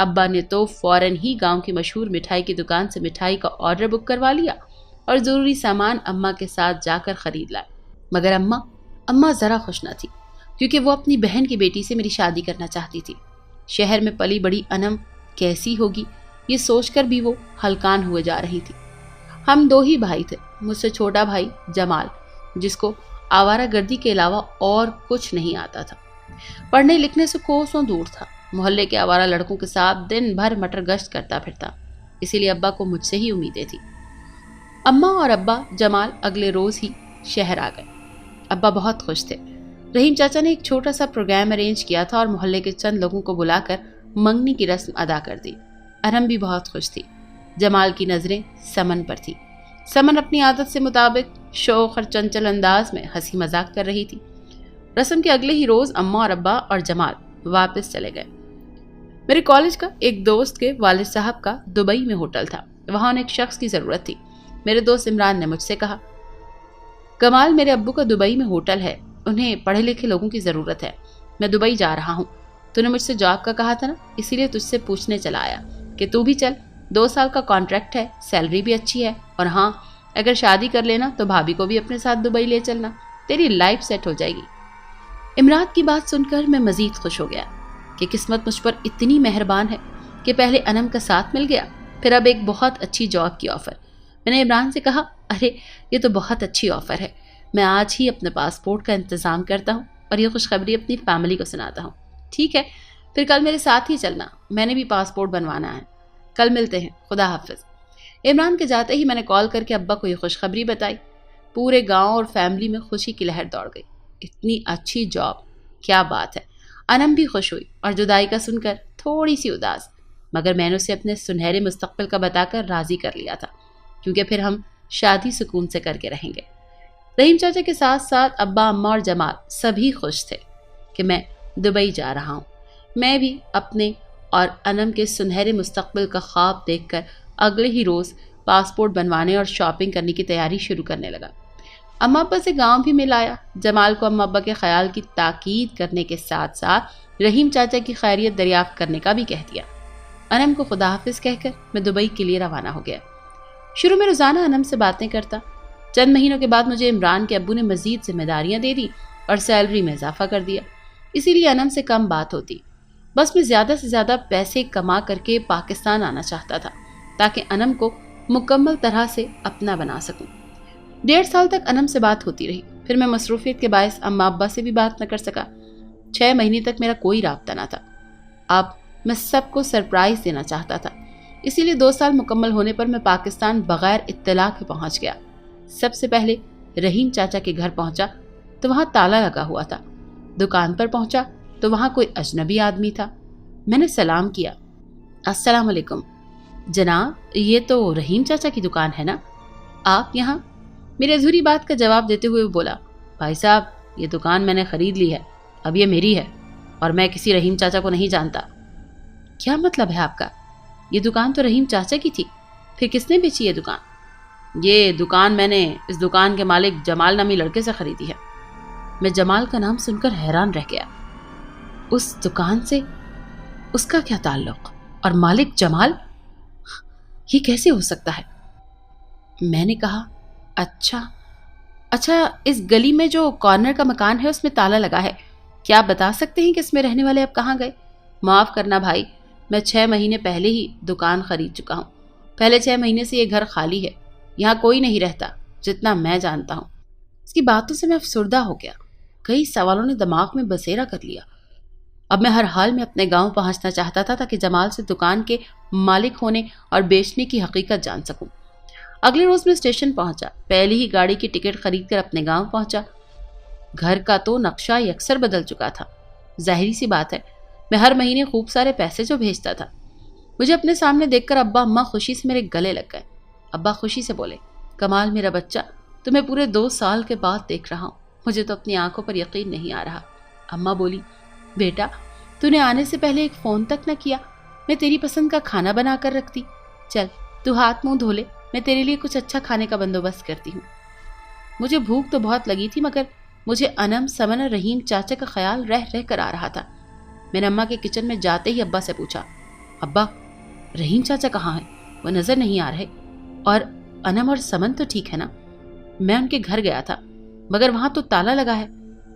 ابا نے تو فوراً ہی گاؤں کی مشہور مٹھائی کی دکان سے مٹھائی کا آرڈر بک کروا لیا اور ضروری سامان اماں کے ساتھ جا کر خرید لائے۔ مگر اماں ذرا خوش نہ تھی، کیونکہ وہ اپنی بہن کی بیٹی سے میری شادی کرنا چاہتی تھی۔ شہر میں پلی بڑی انم کیسی ہوگی، یہ سوچ کر بھی وہ ہلکان ہوئے جا رہی تھی۔ ہم 2 ہی بھائی تھے، مجھ سے چھوٹا بھائی جمال، جس کو آوارہ گردی کے علاوہ اور کچھ نہیں آتا تھا، پڑھنے لکھنے سے کوسوں دور تھا، محلے کے آوارہ لڑکوں کے ساتھ دن بھر مٹر گشت کرتا پھرتا، اسی لیے ابا کو مجھ سے ہی امیدیں تھی۔ اماں اور ابا جمال اگلے روز ہی شہر آ گئے۔ ابا بہت خوش تھے۔ رحیم چاچا نے ایک چھوٹا سا پروگرام ارینج کیا تھا اور محلے کے چند لوگوں کو بلا کر منگنی کی رسم ادا کر دی۔ انم بھی بہت خوش تھی۔ جمال کی نظریں سمن پر تھی۔ سمن اپنی عادت سے مطابق شوخ اور چنچل انداز میں ہنسی مذاق کر رہی تھی۔ رسم کے اگلے ہی روز اماں اور ابا اور جمال واپس چلے گئے۔ میرے کالج کا ایک دوست کے والد صاحب کا دبئی میں ہوٹل تھا، وہاں انہیں ایک شخص کی ضرورت تھی۔ میرے دوست عمران نے مجھ سے کہا، کمال، میرے ابو کا دبئی میں ہوٹل ہے، انہیں پڑھے لکھے لوگوں کی ضرورت ہے، میں دبئی جا رہا ہوں، تو نے مجھ سے جاب کا کہا تھا نا، اسی لیے تجھ سے پوچھنے چلا آیا کہ تو بھی چل، 2 سال کا کانٹریکٹ ہے، سیلری بھی اچھی ہے، اور ہاں اگر شادی کر لینا تو بھابھی کو بھی اپنے ساتھ دبئی لے چلنا، تیری لائف سیٹ ہو جائے گی۔ عمران کی بات سن کر میں مزید خوش ہو گیا کہ قسمت مجھ پر اتنی مہربان ہے کہ پہلے انم کا ساتھ مل گیا، پھر اب ایک بہت اچھی جاب کی آفر۔ میں نے عمران سے کہا، ارے یہ تو بہت اچھی آفر ہے، میں آج ہی اپنے پاسپورٹ کا انتظام کرتا ہوں اور یہ خوشخبری اپنی فیملی کو سناتا ہوں۔ ٹھیک ہے، پھر کل میرے ساتھ ہی چلنا، میں نے بھی پاسپورٹ بنوانا ہے، کل ملتے ہیں، خدا حافظ۔ عمران کے جاتے ہی میں نے کال کر کے ابا کو یہ خوشخبری بتائی۔ پورے گاؤں اور فیملی میں خوشی کی لہر دوڑ گئی۔ اتنی اچھی جاب، کیا بات ہے۔ انم بھی خوش ہوئی اور جدائی کا سن کر تھوڑی سی اداس، مگر میں نے اسے اپنے سنہرے مستقبل کا بتا کر راضی کر لیا تھا، کیونکہ پھر ہم شادی سکون سے کر کے رہیں گے۔ رحیم چاچا کے ساتھ ساتھ ابا، اماں اور جمال سبھی خوش تھے کہ میں دبئی جا رہا ہوں۔ میں بھی اپنے اور انم کے سنہرے مستقبل کا خواب دیکھ کر اگلے ہی روز پاسپورٹ بنوانے اور شاپنگ کرنے کی تیاری شروع کرنے لگا۔ اماں ابا سے گاؤں بھی مل آیا۔ جمال کو اماں ابا کے خیال کی تاکید کرنے کے ساتھ ساتھ رحیم چاچا کی خیریت دریافت کرنے کا بھی کہہ دیا۔ انم کو خدا حافظ کہہ کر میں دبئی کے لیے روانہ ہو گیا۔ شروع میں روزانہ انم سے باتیں کرتا، چند مہینوں کے بعد مجھے عمران کے ابو نے مزید ذمہ داریاں دے دی اور سیلری میں اضافہ کر دیا، اسی لیے انم سے کم بات ہوتی۔ بس میں زیادہ سے زیادہ پیسے کما کر کے پاکستان آنا چاہتا تھا تاکہ انم کو مکمل طرح سے اپنا بنا سکوں۔ 1.5 سال تک انم سے بات ہوتی رہی، پھر میں مصروفیت کے باعث اماں ابا سے بھی بات نہ کر سکا۔ 6 مہینے تک میرا کوئی رابطہ نہ تھا۔ اب میں سب کو سرپرائز دینا چاہتا تھا، اسی لیے 2 سال مکمل ہونے پر میں پاکستان بغیر اطلاع کے پہنچ گیا۔ سب سے پہلے رحیم چاچا کے گھر پہنچا تو وہاں تالا لگا ہوا تھا۔ دکان پر پہنچا تو وہاں کوئی اجنبی آدمی تھا۔ میں نے سلام کیا، السلام علیکم جناب، یہ تو رحیم چاچا کی دکان ہے نا، آپ یہاں؟ میری ادھوری بات کا جواب دیتے ہوئے وہ بولا، بھائی صاحب یہ دکان میں نے خرید لی ہے، اب یہ میری ہے اور میں کسی رحیم چاچا کو نہیں جانتا۔ کیا مطلب ہے آپ کا؟ یہ دکان تو رحیم چاچا کی تھی، پھر کس نے بیچی یہ دکان؟ یہ دکان میں نے اس دکان کے مالک جمال نامی لڑکے سے خریدی ہے۔ میں جمال کا نام سن کر حیران رہ گیا۔ اس دکان سے اس کا کیا تعلق؟ اور مالک جمال، یہ کیسے ہو سکتا ہے؟ میں نے کہا، اچھا اس گلی میں جو کارنر کا مکان ہے اس میں تالا لگا ہے، کیا آپ بتا سکتے ہیں کہ اس میں رہنے والے اب کہاں گئے؟ معاف کرنا بھائی، میں 6 مہینے پہلے ہی دکان خرید چکا ہوں، پہلے 6 مہینے سے یہ گھر خالی ہے، یہاں کوئی نہیں رہتا جتنا میں جانتا ہوں۔ اس کی باتوں سے میں افسردہ ہو گیا، کئی سوالوں نے دماغ میں بسیرا کر لیا۔ اب میں ہر حال میں اپنے گاؤں پہنچنا چاہتا تھا تاکہ جمال سے دکان کے مالک ہونے اور بیچنے کی حقیقت جان سکوں۔ اگلے روز میں اسٹیشن پہنچا، پہلی ہی گاڑی کی ٹکٹ خرید کر اپنے گاؤں پہنچا۔ گھر کا تو نقشہ یکسر بدل چکا تھا، ظاہری سی بات ہے، میں ہر مہینے خوب سارے پیسے جو بھیجتا تھا۔ مجھے اپنے سامنے دیکھ کر ابا اماں خوشی سے میرے گلے لگ گئے۔ ابا خوشی سے بولے، کمال میرا بچہ، تمہیں پورے 2 سال کے بعد دیکھ رہا ہوں، مجھے تو اپنی آنکھوں پر یقین نہیں آ رہا۔ اماں بولی، بیٹا تو نے آنے سے پہلے ایک فون تک نہ کیا، میں تیری پسند کا کھانا بنا کر رکھتی، چل تو ہاتھ منہ دھو لے، میں تیرے لیے کچھ اچھا کھانے کا بندوبست کرتی ہوں۔ مجھے بھوک تو بہت لگی تھی، مگر مجھے انم، سمن اور رحیم چاچا کا خیال رہ کر آ رہا تھا۔ میں نے اماں کے کچن میں جاتے ہی ابا سے پوچھا، ابا رحیم چاچا کہاں ہیں؟ وہ نظر نہیں آ رہے۔ اور انم اور سمن تو ٹھیک ہے نا؟ میں ان کے گھر گیا تھا مگر وہاں تو تالا لگا ہے،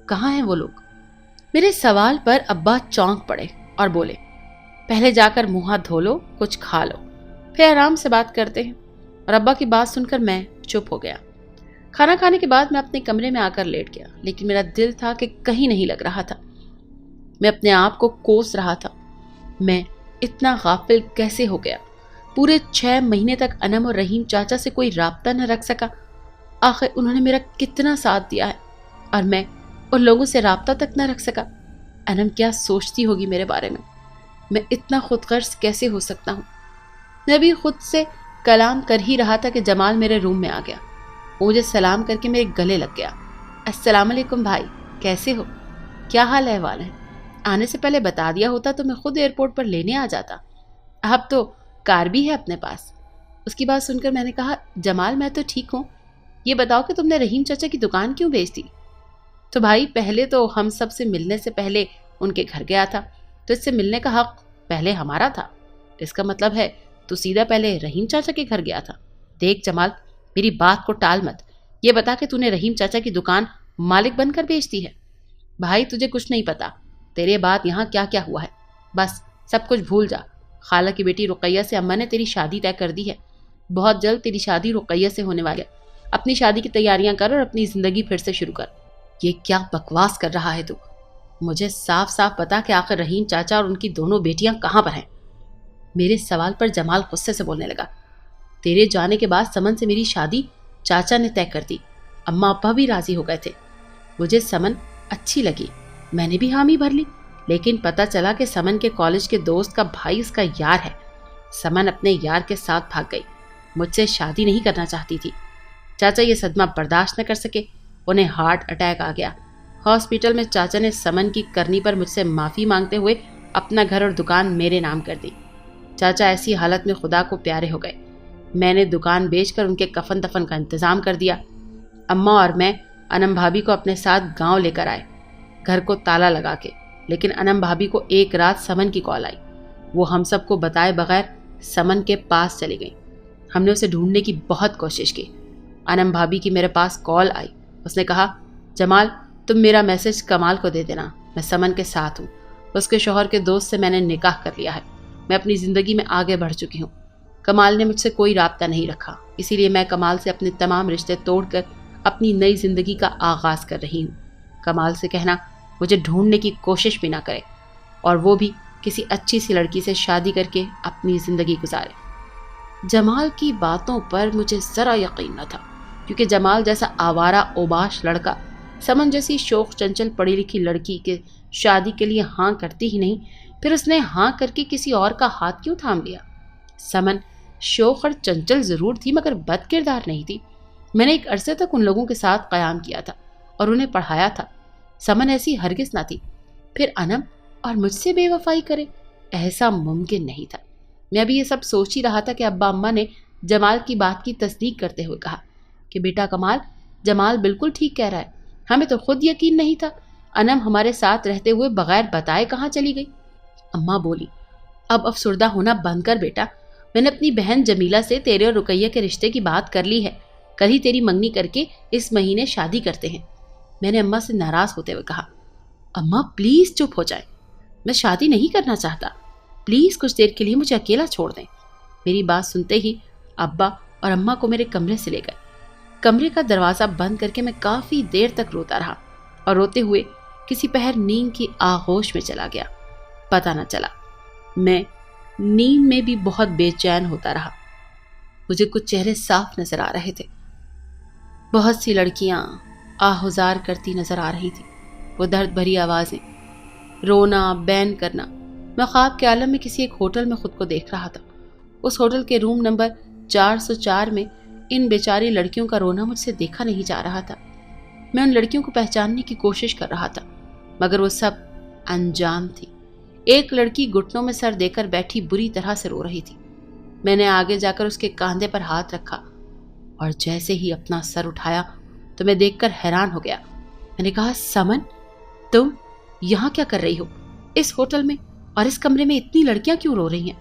کہاں ہیں وہ لوگ؟ میرے سوال پر ابا چونک پڑے اور بولے، پہلے جا کر منہ ہاتھ دھو لو، کچھ کھا لو، پھر آرام سے بات کرتے ہیں۔ اور ابا کی بات سن کر میں چپ ہو گیا۔ کھانا کھانے کے بعد میں اپنے کمرے میں آ کر لیٹ گیا، لیکن میرا دل تھا کہ کہیں نہیں لگ رہا تھا۔ میں اپنے آپ کو کوس رہا تھا، میں اتنا غافل کیسے ہو گیا؟ پورے 6 مہینے تک انم اور رحیم چاچا سے کوئی رابطہ نہ رکھ سکا۔ آخر انہوں نے میرا کتنا ساتھ دیا ہے اور میں ان لوگوں سے رابطہ تک نہ رکھ سکا۔ انم کیا سوچتی ہوگی میرے بارے میں اتنا خود غرض کیسے ہو سکتا ہوں؟ میں بھی خود سے کلام کر ہی رہا تھا کہ جمال میرے روم میں آ گیا۔ وہ مجھے سلام کر کے میرے گلے لگ گیا۔ السلام علیکم بھائی، کیسے ہو؟ کیا حال احوال ہے؟ آنے سے پہلے بتا دیا ہوتا تو میں خود ایئرپورٹ پر لینے آ جاتا، اب تو کار بھی ہے اپنے پاس۔ اس کی بات سن کر میں نے کہا، جمال میں تو ٹھیک ہوں، یہ بتاؤ کہ تم نے رحیم چچا کی دکان کیوں بیچ دی؟ تو بھائی پہلے تو ہم سب سے ملنے سے پہلے ان کے گھر گیا تھا، تو اس سے ملنے کا حق پہلے ہمارا تھا۔ اس کا مطلب ہے تو سیدھا پہلے رحیم چاچا کے گھر گیا تھا۔ دیکھ جمال، میری بات کو ٹال مت، یہ بتا کہ تو نے رحیم چاچا کی دکان مالک بن کر بیچ دی ہے۔ بھائی تجھے کچھ نہیں پتا تیرے بعد یہاں کیا کیا ہوا ہے، بس سب کچھ بھول جا۔ خالہ کی بیٹی رقیہ سے اماں نے تیری شادی طے کر دی ہے، بہت جلد تیری شادی رقیہ سے ہونے والی ہے۔ اپنی شادی کی تیاریاں کر اور اپنی زندگی پھر سے شروع کر۔ یہ کیا بکواس کر رہا ہے تو؟ مجھے صاف صاف بتا کہ آخر رحیم چاچا اور ان کی دونوں بیٹیاں کہاں پر ہیں؟ میرے سوال پر جمال غصے سے بولنے لگا، تیرے جانے کے بعد سمن سے میری شادی چاچا نے طے کر دی، اماں ابا بھی راضی ہو گئے تھے، مجھے سمن اچھی لگی، میں نے بھی حامی بھر لی، لیکن پتا چلا کہ سمن کے کالج کے دوست کا بھائی اس کا یار ہے۔ سمن اپنے یار کے ساتھ بھاگ گئی، مجھ سے شادی نہیں کرنا چاہتی تھی۔ چاچا یہ صدمہ برداشت نہ کر سکے، انہیں ہارٹ اٹیک آ گیا۔ ہاسپٹل میں چاچا نے سمن کی کرنی پر مجھ سے معافی مانگتے ہوئے اپنا گھر اور دکان میرے نام کر دی۔ چاچا ایسی حالت میں خدا کو پیارے ہو گئے۔ میں نے دکان بیچ کر ان کے کفن دفن کا انتظام کر دیا۔ اماں اور میں انم بھابھی کو اپنے ساتھ گاؤں لے کر آئے، گھر کو تالا لگا کے، لیکن انم بھابھی کو ایک رات سمن کی کال آئی۔ وہ ہم سب کو بتائے بغیر سمن کے پاس چلی گئی۔ ہم نے اسے ڈھونڈنے کی بہت کوشش کی۔ انم بھابھی کی میرے پاس کال آئی، اس نے کہا، جمال تم میرا میسج کمال کو دے دینا، میں سمن کے ساتھ ہوں، اس کے شوہر کے دوست سے میں نے نکاح کر لیا ہے، میں اپنی زندگی میں آگے بڑھ چکی ہوں۔ کمال نے مجھ سے کوئی رابطہ نہیں رکھا، اسی لیے میں کمال سے اپنے تمام رشتے توڑ کر اپنی نئی زندگی کا آغاز کر رہی ہوں۔ کمال سے کہنا مجھے ڈھونڈنے کی کوشش بھی نہ کرے، اور وہ بھی کسی اچھی سی لڑکی سے شادی کر کے اپنی زندگی گزارے۔ جمال کی باتوں پر مجھے ذرا یقین نہ تھا، کیونکہ جمال جیسا آوارہ اوباش لڑکا سمن جیسی شوخ چنچل پڑھی لکھی لڑکی کے شادی کے لیے ہاں کرتی ہی نہیں، پھر اس نے ہاں کر کے کسی اور کا ہاتھ کیوں تھام لیا؟ سمن شوخ اور چنچل ضرور تھی مگر بد کردار نہیں تھی۔ میں نے ایک عرصے تک ان لوگوں کے ساتھ قیام کیا تھا اور انہیں پڑھایا تھا۔ سمن ایسی ہرگز نہ تھی، پھر انم اور مجھ سے بے وفائی کرے، ایسا ممکن نہیں تھا۔ میں ابھی یہ سب سوچ ہی رہا تھا کہ ابا اماں نے جمال کی بات کی تصدیق کرتے ہوئے کہا کہ بیٹا کمال، جمال بالکل ٹھیک کہہ رہا ہے، ہمیں تو خود یقین نہیں تھا انم ہمارے ساتھ رہتے ہوئے بغیر بتائے کہاں چلی گئی۔ اماں بولی، اب افسردہ ہونا بند کر بیٹا، میں نے اپنی بہن جمیلہ سے تیرے اور رقیہ کے رشتے کی بات کر لی ہے، کل ہی تیری منگنی کر کے اس مہینے شادی کرتے ہیں۔ میں نے اماں سے ناراض ہوتے ہوئے کہا، اماں پلیز چپ ہو جائیں، میں شادی نہیں کرنا چاہتا، پلیز کچھ دیر کے لیے مجھے اکیلا چھوڑ دیں۔ میری بات سنتے ہی ابا اور اماں کو میرے کمرے سے لے گئے۔ کمرے کا دروازہ بند کر کے میں کافی دیر تک روتا رہا اور روتے ہوئے کسی پہر نیند کی آغوش میں چلا گیا۔ پتہ نہ چلا، میں نیند میں بھی بہت بے چین ہوتا رہا۔ مجھے کچھ چہرے صاف نظر آ رہے تھے، بہت سی لڑکیاں آہذار کرتی نظر آ رہی تھیں، وہ درد بھری آوازیں، رونا، بین کرنا۔ میں خواب کے عالم میں کسی ایک ہوٹل میں خود کو دیکھ رہا تھا۔ اس ہوٹل کے روم نمبر 404 میں ان بیچاری لڑکیوں کا رونا مجھ سے دیکھا نہیں جا رہا تھا۔ میں ان لڑکیوں کو پہچاننے کی کوشش کر رہا تھا مگر وہ سب انجام تھی۔ ایک لڑکی گھٹنوں میں سر دے کر بیٹھی بری طرح سے رو رہی تھی۔ میں نے آگے جا کر اس کے کاندھے پر ہاتھ رکھا اور جیسے ہی اپنا سر اٹھایا تو میں دیکھ کر حیران ہو گیا۔ میں نے کہا، سمن تم یہاں کیا کر رہی ہو؟ اس ہوٹل میں اور اس کمرے میں اتنی لڑکیاں کیوں رو رہی ہیں؟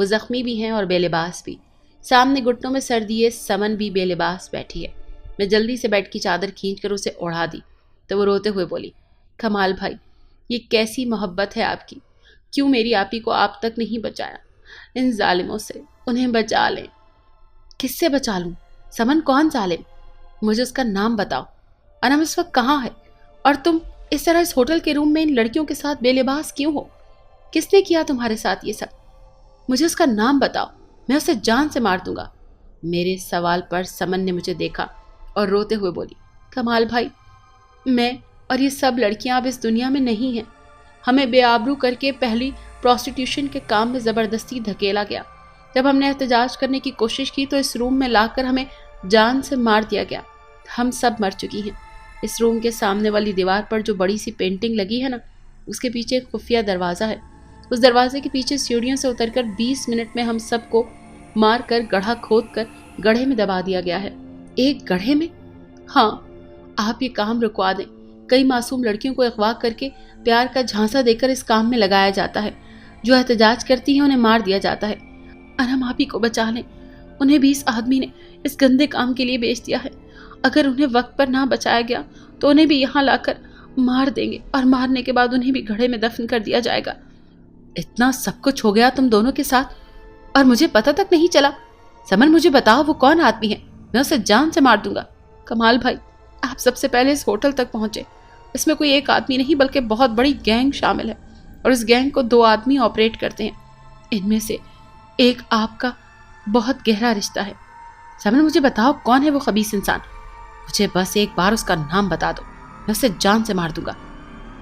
وہ زخمی بھی ہیں اور بے لباس بھی. سامنے گھٹنوں میں سر دیے سمن بھی بے لباس بیٹھی ہے. میں جلدی سے بیڈ کی چادر کھینچ کر اسے اڑا دی تو وہ روتے ہوئے بولی, کمال بھائی, یہ کیسی محبت ہے آپ کی, کیوں میری آپی کو آپ تک نہیں بچایا؟ ان ظالموں سے انہیں بچا لیں. کس سے بچا لوں؟ سمن کون ظالم؟ مجھے اس کا نام بتاؤ. انم اس وقت کہاں ہے؟ اور تم اس طرح اس ہوٹل کے روم میں ان لڑکیوں کے ساتھ بے لباس کیوں ہو؟ کس نے کیا تمہارے ساتھ یہ سب؟ مجھے اس کا نام بتاؤ, میں اسے جان سے مار دوں گا. میرے سوال پر سمن نے مجھے دیکھا اور روتے ہوئے بولی, کمال بھائی, میں اور یہ سب لڑکیاں اب اس دنیا میں نہیں ہیں. ہمیں بے آبرو کر کے پہلی پروسٹیٹیوشن کے کام میں زبردستی دھکیلا گیا. جب ہم نے احتجاج کرنے کی کوشش کی تو اس روم میں لا کر ہمیں جان سے مار دیا گیا. ہم سب مر چکی ہیں. اس روم کے سامنے والی دیوار پر جو بڑی سی پینٹنگ لگی ہے نا, اس کے پیچھے ایک خفیہ دروازہ ہے. اس دروازے کے پیچھے سیڑھیوں سے اتر کر 20 منٹ میں ہم سب کو مار کر گڑھا کھود کر گڑھے میں دبا دیا گیا ہے. ایک گڑھے میں؟ ہاں, آپ یہ کام رکوا دیں. کئی معصوم لڑکیوں کو اغوا کر کے پیار کا جھانسا دے کر اس کام میں لگایا جاتا ہے. جو احتجاج کرتی ہیں انہیں مار دیا جاتا ہے. انم آپ ہی کو بچا لیں. انہیں بھی اس آدمی نے اس گندے کام کے لیے بیچ دیا ہے. اگر انہیں وقت پر نہ بچایا گیا تو انہیں بھی یہاں لا کر مار دیں گے, اور مارنے کے بعد انہیں بھی گڑھے میں دفن کر دیا جائے گا. اتنا سب کچھ ہو گیا تم دونوں کے ساتھ اور مجھے پتہ تک نہیں چلا؟ سمن, مجھے بتاؤ وہ کون آدمی ہے, میں اسے جان سے مار دوں گا. کمال بھائی, آپ سب سے پہلے اس ہوٹل تک پہنچے. اس میں کوئی ایک آدمی نہیں بلکہ بہت بڑی گینگ شامل ہے, اور اس گینگ کو 2 آدمی آپریٹ کرتے ہیں. ان میں سے ایک آپ کا بہت گہرا رشتہ ہے. سمن, مجھے بتاؤ کون ہے وہ خبیث انسان. مجھے بس ایک بار اس کا نام بتا دو, میں اسے جان سے مار دوں گا.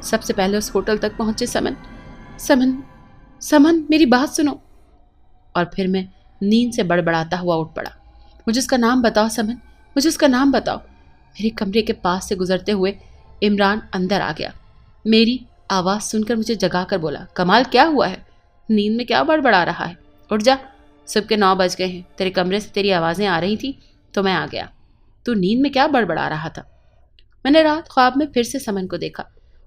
سب سے پہلے اس ہوٹل تک پہنچے سمن, میری بات سنو. اور پھر میں نیند سے بڑبڑاتا ہوا اٹھ پڑا. مجھے اس کا نام بتاؤ سمن, مجھے اس کا نام بتاؤ. میرے کمرے کے پاس سے گزرتے ہوئے عمران اندر آ گیا. میری آواز سن کر مجھے جگا کر بولا, کمال کیا ہوا ہے؟ نیند میں کیا بڑبڑا رہا ہے؟ اٹھ جا, صبح کے 9 بج گئے ہیں. تیرے کمرے سے تیری آوازیں آ رہی تھی تو میں آ گیا. تو نیند میں کیا بڑبڑا رہا تھا؟ میں نے رات خواب میں پھر سے سمن کو دیکھا.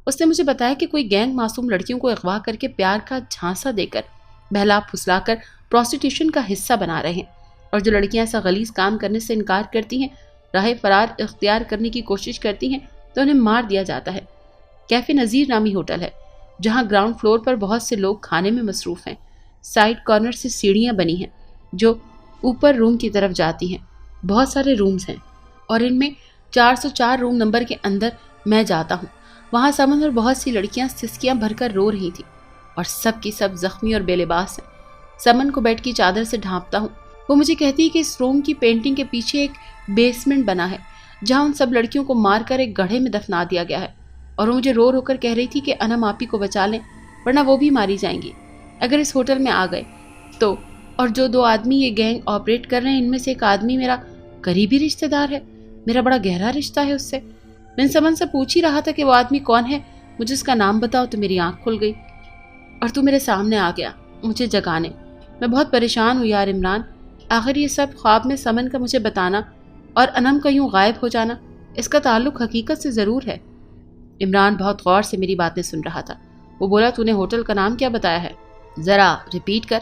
اس نے مجھے بتایا کہ کوئی گینگ معصوم لڑکیوں کو اغوا کر کے پیار کا جھانسا دے کر بہلا پھسلا کر پروسٹیٹیوشن کا حصہ بنا رہے ہیں, اور جو لڑکیاں ایسا غلیظ کام کرنے سے انکار کرتی ہیں, راہ فرار اختیار کرنے کی کوشش کرتی ہیں, تو انہیں مار دیا جاتا ہے. کیفے نذیر نامی ہوٹل ہے جہاں گراؤنڈ فلور پر بہت سے لوگ کھانے میں مصروف ہیں. سائڈ کارنر سے سیڑھیاں بنی ہیں جو اوپر روم کی طرف جاتی ہیں. بہت سارے رومز ہیں اور ان میں 404 روم نمبر کے اندر میں جاتا ہوں. وہاں سمن اور بہت سی لڑکیاں سسکیاں بھر کر رو رہی تھیں, اور سب کی سب زخمی اور بے لباس ہیں. سمن کو بیڈ کی چادر سے ڈھانپتا ہوں. وہ مجھے کہتی ہے کہ اس روم کی پینٹنگ کے پیچھے ایک بیسمنٹ بنا ہے جہاں ان سب لڑکیوں کو مار کر ایک گڑھے میں دفنا دیا گیا ہے. اور وہ مجھے رو رو کر کہہ رہی تھی کہ انم آپی کو بچا لیں ورنہ وہ بھی ماری جائیں گی اگر اس ہوٹل میں آ گئے تو. اور جو 2 آدمی یہ گینگ آپریٹ کر رہے ہیں, ان میں سے ایک آدمی میرا قریبی رشتہ دار ہے. میرا بڑا گہرا رشتہ ہے اس سے. میں سمن سے پوچھ ہی رہا تھا کہ وہ آدمی کون ہے, مجھے اس کا نام بتاؤ, تو میری آنکھ کھل گئی اور تو میرے سامنے آ گیا مجھے جگانے. میں بہت پریشان ہوں یار عمران. آخر یہ سب خواب میں سمن کا مجھے بتانا اور انم کا یوں غائب ہو جانا, اس کا تعلق حقیقت سے ضرور ہے. عمران بہت غور سے میری باتیں سن رہا تھا. وہ بولا, تو نے ہوٹل کا نام کیا بتایا ہے؟ ذرا ریپیٹ کر.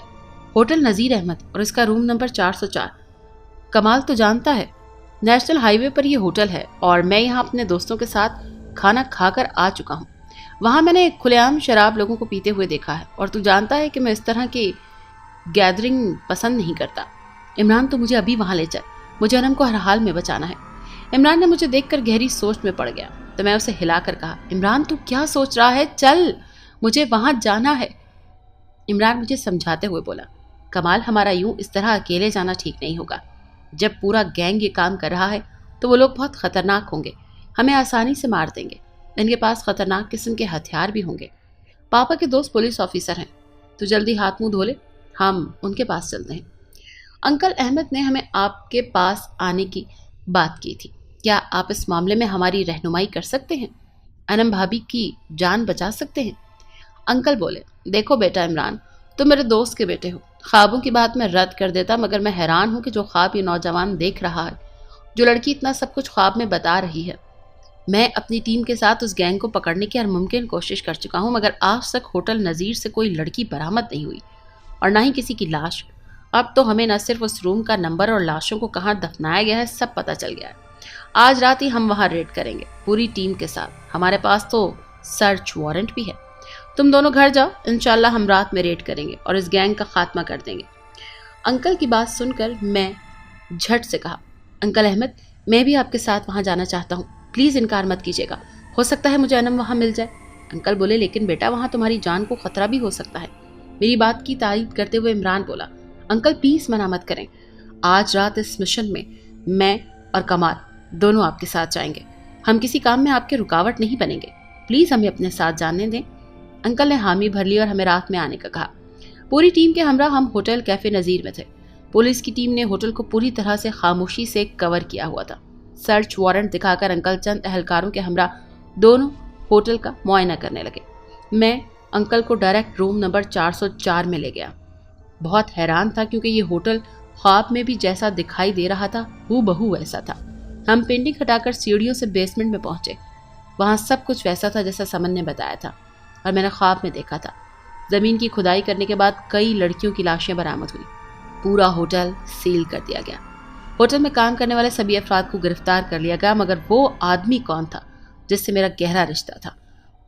ہوٹل نذیر احمد اور اس کا روم نمبر 404. کمال تو جانتا ہے, نیشنل ہائی وے پر یہ ہوٹل ہے, اور میں یہاں اپنے دوستوں کے ساتھ کھانا کھا کر آ چکا ہوں. وہاں میں نے کھلے عام شراب لوگوں کو پیتے ہوئے دیکھا ہے, اور تو جانتا ہے کہ میں اس طرح کی گیدرنگ پسند نہیں کرتا. عمران, تو مجھے ابھی وہاں لے چل, مجھے انم کو ہر حال میں بچانا ہے. عمران نے مجھے دیکھ کر گہری سوچ میں پڑ گیا تو میں اسے ہلا کر کہا, عمران تو کیا سوچ رہا ہے, چل, مجھے وہاں جانا ہے. عمران مجھے سمجھاتے ہوئے بولا, کمال ہمارا یوں اس طرح اکیلے جانا ٹھیک نہیں ہوگا. جب پورا گینگ یہ کام کر رہا ہے تو وہ لوگ بہت خطرناک ہوں گے, ہمیں آسانی سے مار دیں گے. ان کے پاس خطرناک قسم کے ہتھیار بھی ہوں گے. پاپا کے دوست پولیس آفیسر ہیں, تو جلدی ہاتھ منہ دھو لے, ہم ان کے پاس چلتے ہیں. انکل احمد نے ہمیں آپ کے پاس آنے کی بات کی تھی. کیا آپ اس معاملے میں ہماری رہنمائی کر سکتے ہیں؟ انم بھابھی کی جان بچا سکتے ہیں؟ انکل بولے, دیکھو بیٹا عمران, تم میرے دوست کے بیٹے ہو. خوابوں کی بات میں رد کر دیتا, مگر میں حیران ہوں کہ جو خواب یہ نوجوان دیکھ رہا ہے, جو لڑکی اتنا سب کچھ خواب میں بتا رہی ہے. میں اپنی ٹیم کے ساتھ اس گینگ کو پکڑنے کی ہر ممکن کوشش کر چکا ہوں, مگر آج تک ہوٹل نذیر سے کوئی لڑکی برآمد نہیں ہوئی. اور نہ ہی کسی کی لاش۔ اب تو ہمیں نہ صرف اس روم کا نمبر اور لاشوں کو کہاں دفنایا گیا ہے سب پتہ چل گیا ہے۔ آج رات ہی ہم وہاں ریڈ کریں گے پوری ٹیم کے ساتھ، ہمارے پاس تو سرچ وارنٹ بھی ہے۔ تم دونوں گھر جاؤ، انشاءاللہ ہم رات میں ریڈ کریں گے اور اس گینگ کا خاتمہ کر دیں گے۔ انکل کی بات سن کر میں جھٹ سے کہا، انکل احمد میں بھی آپ کے ساتھ وہاں جانا چاہتا ہوں، پلیز انکار مت کیجیے گا، ہو سکتا ہے مجھے انم وہاں مل جائے۔ انکل بولے، لیکن بیٹا وہاں تمہاری جان کو خطرہ بھی ہو سکتا ہے۔ میری بات کی تائید کرتے ہوئے عمران بولا، انکل پلیز منع مت کریں، آج رات اس مشن میں اور کمال دونوں آپ کے ساتھ جائیں گے، ہم کسی کام میں آپ کے رکاوٹ نہیں بنیں گے، پلیز ہمیں اپنے ساتھ جانے دیں۔ انکل نے حامی بھر لی اور ہمیں رات میں آنے کا کہا۔ پوری ٹیم کے ہمراہ ہم ہوٹل کیفے نظیر میں تھے۔ پولیس کی ٹیم نے ہوٹل کو پوری طرح سے خاموشی سے کور کیا ہوا تھا۔ سرچ وارنٹ دکھا کر انکل چند اہلکاروں کے ہمراہ دونوں ہوٹل کا معائنہ کرنے لگے۔ میں انکل کو ڈائریکٹ روم نمبر 404 میں لے گیا۔ بہت حیران تھا کیونکہ یہ ہوٹل خواب میں بھی جیسا دکھائی دے رہا تھا ہو بہو ویسا تھا۔ ہم پینٹنگ ہٹا کر سیڑھیوں سے بیسمنٹ میں پہنچے۔ وہاں سب کچھ ویسا تھا جیسا سمن نے بتایا تھا اور میں نے خواب میں دیکھا تھا۔ زمین کی کھدائی کرنے کے بعد کئی لڑکیوں کی لاشیں برآمد ہوئی۔ پورا ہوٹل سیل کر دیا گیا۔ ہوٹل میں کام کرنے والے سبھی افراد کو گرفتار کر لیا گیا، مگر وہ آدمی کون تھا جس سے میرا گہرا رشتہ تھا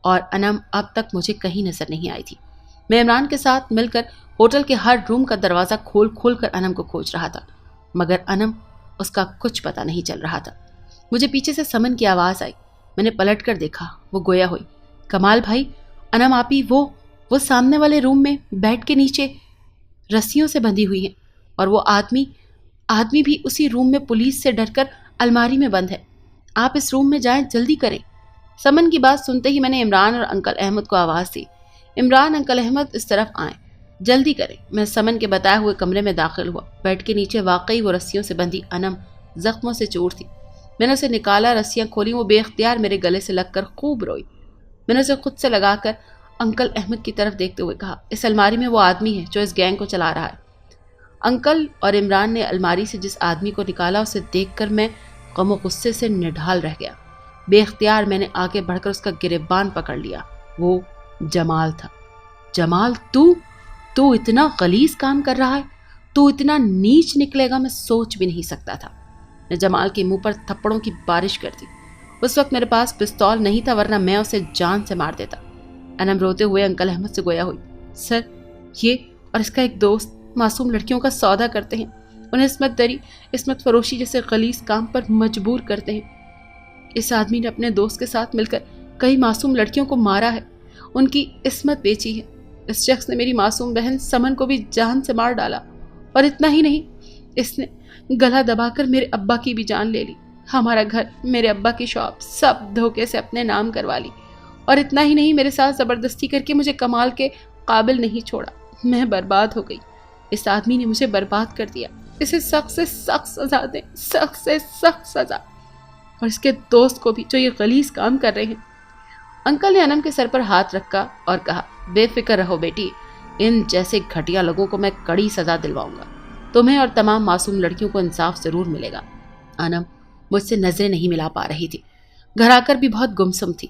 اور انم اب تک مجھے کہیں نظر نہیں آئی تھی۔ میں عمران کے ساتھ مل کر ہوٹل کے ہر روم کا دروازہ کھول کر انم کو کھوج رہا تھا، مگر انم اس کا کچھ پتہ نہیں چل رہا تھا۔ مجھے پیچھے سے سمن کی آواز آئی۔ میں نے پلٹ کر دیکھا، وہ گویا ہوئی، کمال بھائی، انم آپی وہ سامنے والے روم میں بیڈ کے نیچے رسیوں سے بندھی ہوئی ہیں، اور وہ آدمی بھی اسی روم میں پولیس سے ڈر کر الماری میں بند ہے۔ آپ اس روم میں جائیں، جلدی کریں۔ سمن کی بات سنتے ہی میں نے عمران اور انکل احمد کو آواز دی، عمران، انکل احمد اس طرف آئیں، جلدی کریں۔ میں سمن کے بتائے ہوئے کمرے میں داخل ہوا۔ بیڈ کے نیچے واقعی وہ رسیوں سے بندھی انم زخموں سے چور تھی۔ میں نے اسے نکالا، رسیاں کھولی، وہ بے اختیار میرے گلے سے لگ کر خوب روئی۔ میں نے اسے خود سے لگا کر انکل احمد کی طرف دیکھتے ہوئے کہا، اس الماری میں وہ آدمی ہے جو اس گینگ کو چلا رہا ہے۔ انکل اور عمران نے الماری سے جس آدمی کو نکالا اسے دیکھ کر میں غم و غصے سے نڈھال رہ گیا۔ بے اختیار میں نے آگے بڑھ کر اس کا گریبان پکڑ لیا۔ وہ جمال تھا۔ جمال، تو اتنا غلیظ کام کر رہا ہے، تو اتنا نیچ نکلے گا، میں سوچ بھی نہیں سکتا تھا۔ میں جمال کے منہ پر تھپڑوں کی بارش کر دی۔ اس وقت میرے پاس پستول نہیں تھا، ورنہ میں اسے جان سے مار دیتا۔ انم روتے ہوئے انکل احمد سے گویا ہوئی، سر، یہ اور اس کا ایک دوست معصوم لڑکیوں کا سودا کرتے ہیں، انہیں عصمت فروشی جیسے غلیظ کام پر مجبور کرتے ہیں۔ اس آدمی نے اپنے دوست کے ساتھ مل کر کئی معصوم لڑکیوں کو مارا ہے، ان کی عصمت بیچی ہے۔ اس شخص نے میری معصوم بہن سمن کو بھی جان سے مار ڈالا، اور اتنا ہی نہیں، اس نے گلا دبا کر میرے ابا کی بھی جان لے لی، ہمارا گھر، میرے ابا کی شاپ سب دھوکے سے اپنے نام کروا لی، اور اتنا ہی نہیں، میرے ساتھ زبردستی کر کے مجھے کمال کے قابل نہیں چھوڑا۔ میں برباد ہو گئی۔ اس آدمی نے مجھے برباد کر دیا۔ اسے سخت سے سخت سزا دیں، سخت سے سخت سزا، اور اس کے دوست کو بھی جو یہ غلیظ کام کر رہے ہیں۔ انکل نے انم کے سر پر ہاتھ رکھا اور کہا، بے فکر رہو بیٹی، ان جیسے گھٹیا لوگوں کو میں کڑی سزا دلواؤں گا، تمہیں اور تمام معصوم لڑکیوں کو انصاف ضرور ملے گا۔ انم مجھ سے نظریں نہیں ملا پا رہی تھی، گھر آ کر بھی بہت گمسم تھی۔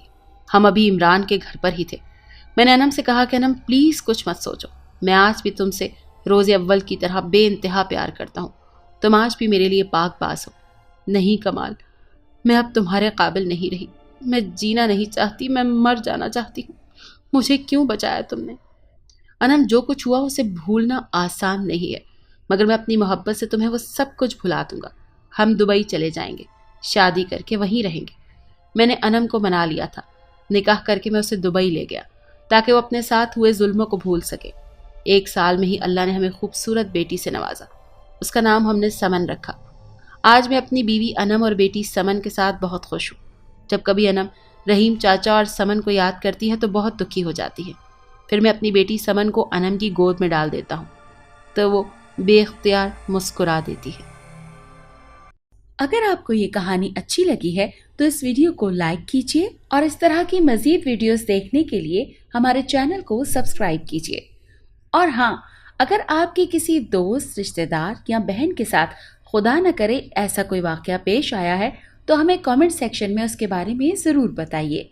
ہم ابھی عمران کے گھر پر ہی تھے۔ میں نے انم سے کہا کہ انم پلیز کچھ مت سوچو، میں آج بھی تم سے روز اول کی طرح بے انتہا پیار کرتا ہوں، تم آج بھی میرے لیے پاک باز ہو۔ نہیں کمال، میں اب تمہارے قابل نہیں رہی، میں جینا نہیں چاہتی، میں مر جانا چاہتی ہوں، مجھے کیوں بچایا تم نے؟ انم جو کچھ ہوا اسے بھولنا آسان نہیں ہے، مگر میں اپنی محبت سے تمہیں وہ سب کچھ بھلا دوں گا۔ ہم دبئی چلے جائیں گے، شادی کر کے وہیں رہیں گے۔ میں نے انم کو منا لیا تھا، نکاح کر کے میں اسے دبئی لے گیا تاکہ وہ اپنے ساتھ ہوئے ظلموں کو بھول سکے۔ 1 سال میں ہی اللہ نے ہمیں خوبصورت بیٹی سے نوازا، اس کا نام ہم نے سمن رکھا۔ آج میں اپنی بیوی انم اور بیٹی سمن کے ساتھ بہت خوش ہوں۔ جب کبھی انم رحیم چاچا اور سمن کو یاد کرتی ہے تو بہت دکھی ہو جاتی ہے۔ پھر میں اپنی بیٹی سمن کو انم کی گود میں ڈال دیتا ہوں تو وہ بے اختیار مسکرا دیتی ہے۔ اگر آپ کو یہ کہانی اچھی لگی ہے تو اس ویڈیو کو لائک کیجیے اور اس طرح کی مزید ویڈیوز دیکھنے کے لیے ہمارے چینل کو سبسکرائب کیجیے۔ اور ہاں، اگر آپ کی کسی دوست، رشتہ دار یا بہن کے ساتھ خدا نہ کرے ایسا کوئی واقعہ پیش آیا ہے تو ہمیں کامنٹ سیکشن میں اس کے بارے میں ضرور بتائیے۔